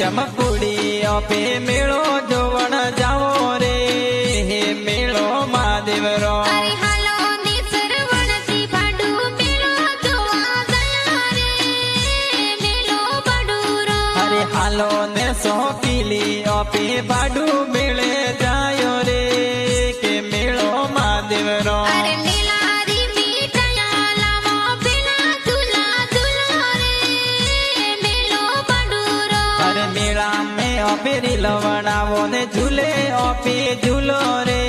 જમકુડી ઓપે મેળો જોવણ જાવો રે હે મેળો મહાદેવ રો અરે હાલો ને સરવણથી ભાડુ મેળો જોવા ગયા રે મેળો બડુરો અરે હાલો ને સોપીલી ઓપે ભાડુ મેળે જાયો રે કે મેળો મહાદેવ રો અરે મેલારી મીઠાયા લાવો પેલા ઝૂલા ઝૂલો રે મેળો બડુરો અરે મેળા में ઓપે રીલવણાવો ને ઝૂલે ઓપે ઝૂલો રે